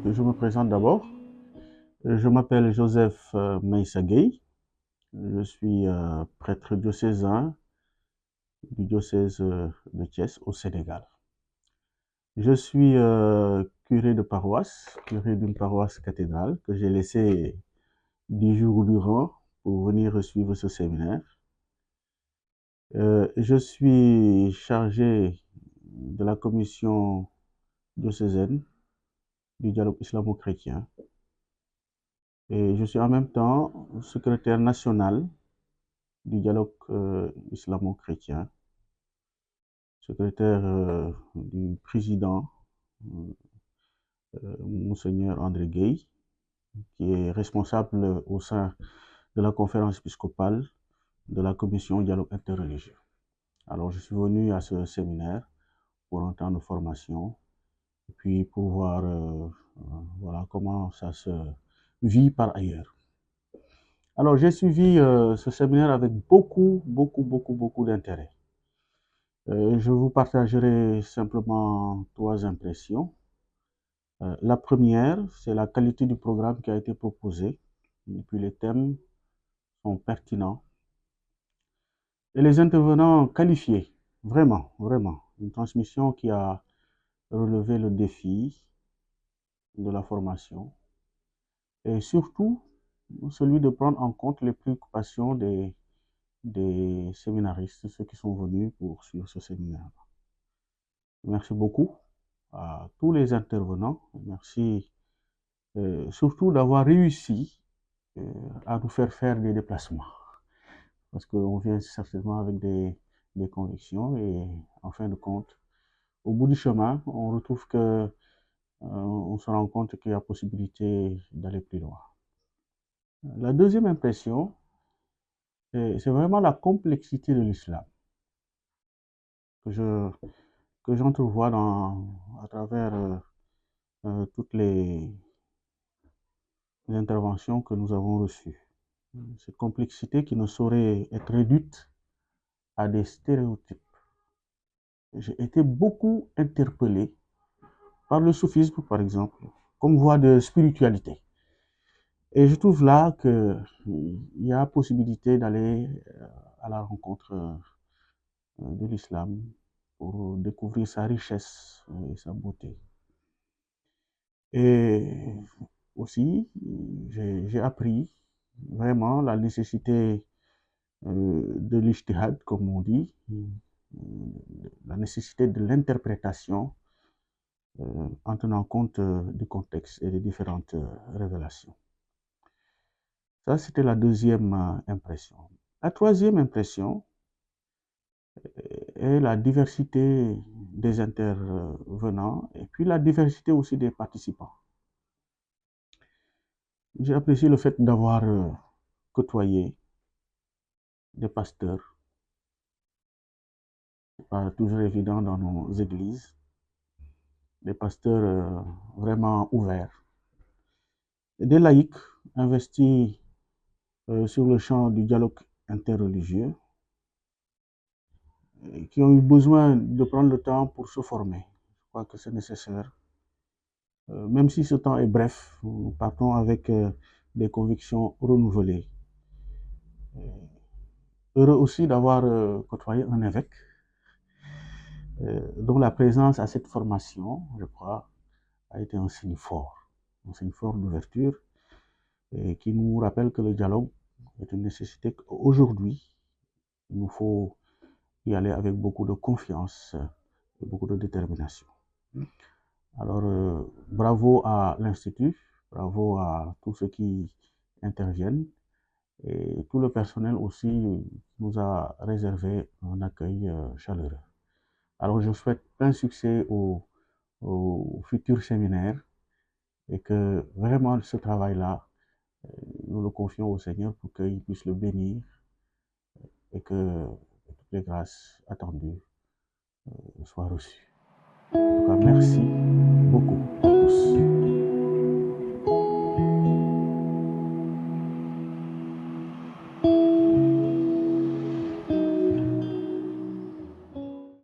que je me présente d'abord. Je m'appelle Joseph Meïssa Gueye. Je suis prêtre diocésain du diocèse de Thiès au Sénégal. Je suis curé de paroisse, curé d'une paroisse cathédrale que j'ai laissé 10 jours durant pour venir suivre ce séminaire. Je suis chargé de la commission diocésaine du dialogue islamo-chrétien et je suis en même temps secrétaire national du dialogue islamo-chrétien, secrétaire du président Monseigneur André Gueye, qui est responsable au sein de la conférence épiscopale de la commission dialogue interreligieux. Alors je suis venu à ce séminaire pour un temps de formation et puis pour voir voilà, comment ça se vit par ailleurs. Alors j'ai suivi ce séminaire avec beaucoup d'intérêt. Je vous partagerai simplement 3 impressions. La première, c'est la qualité du programme qui a été proposé, et puis les thèmes sont pertinents. Et les intervenants qualifiés, vraiment. Une transmission qui a relevé le défi de la formation et surtout celui de prendre en compte les préoccupations des séminaristes, ceux qui sont venus pour suivre ce séminaire. Merci beaucoup à tous les intervenants. Merci surtout d'avoir réussi à nous faire des déplacements. Parce qu'on vient certainement avec des convictions et en fin de compte, au bout du chemin, on retrouve que on se rend compte qu'il y a possibilité d'aller plus loin. La deuxième impression, c'est vraiment la complexité de l'islam que j'entrevois à travers toutes les interventions que nous avons reçues. Cette complexité qui ne saurait être réduite à des stéréotypes. J'ai été beaucoup interpellé par le soufisme, par exemple, comme voie de spiritualité. Et je trouve là qu'il y a possibilité d'aller à la rencontre de l'islam pour découvrir sa richesse et sa beauté. Et aussi, j'ai appris vraiment la nécessité de l'ijtihad, comme on dit, la nécessité de l'interprétation en tenant compte du contexte et des différentes révélations. Ça, c'était la deuxième impression. La troisième impression est la diversité des intervenants et puis la diversité aussi des participants. J'ai apprécié le fait d'avoir côtoyé des pasteurs. C'est pas toujours évident dans nos églises. Des pasteurs vraiment ouverts. Et des laïcs investis sur le champ du dialogue interreligieux qui ont eu besoin de prendre le temps pour se former. Je crois que c'est nécessaire. Même si ce temps est bref, nous partons avec des convictions renouvelées. Heureux aussi d'avoir côtoyé un évêque dont la présence à cette formation, je crois, a été un signe fort d'ouverture et qui nous rappelle que le dialogue est une nécessité qu'aujourd'hui, il nous faut y aller avec beaucoup de confiance et beaucoup de détermination. Alors, bravo à l'Institut, bravo à tous ceux qui interviennent et tout le personnel aussi nous a réservé un accueil chaleureux. Alors, je souhaite plein succès au futur séminaire et que vraiment ce travail-là, nous le confions au Seigneur pour qu'il puisse le bénir et que toutes les grâces attendues soient reçues. En tout cas, merci beaucoup.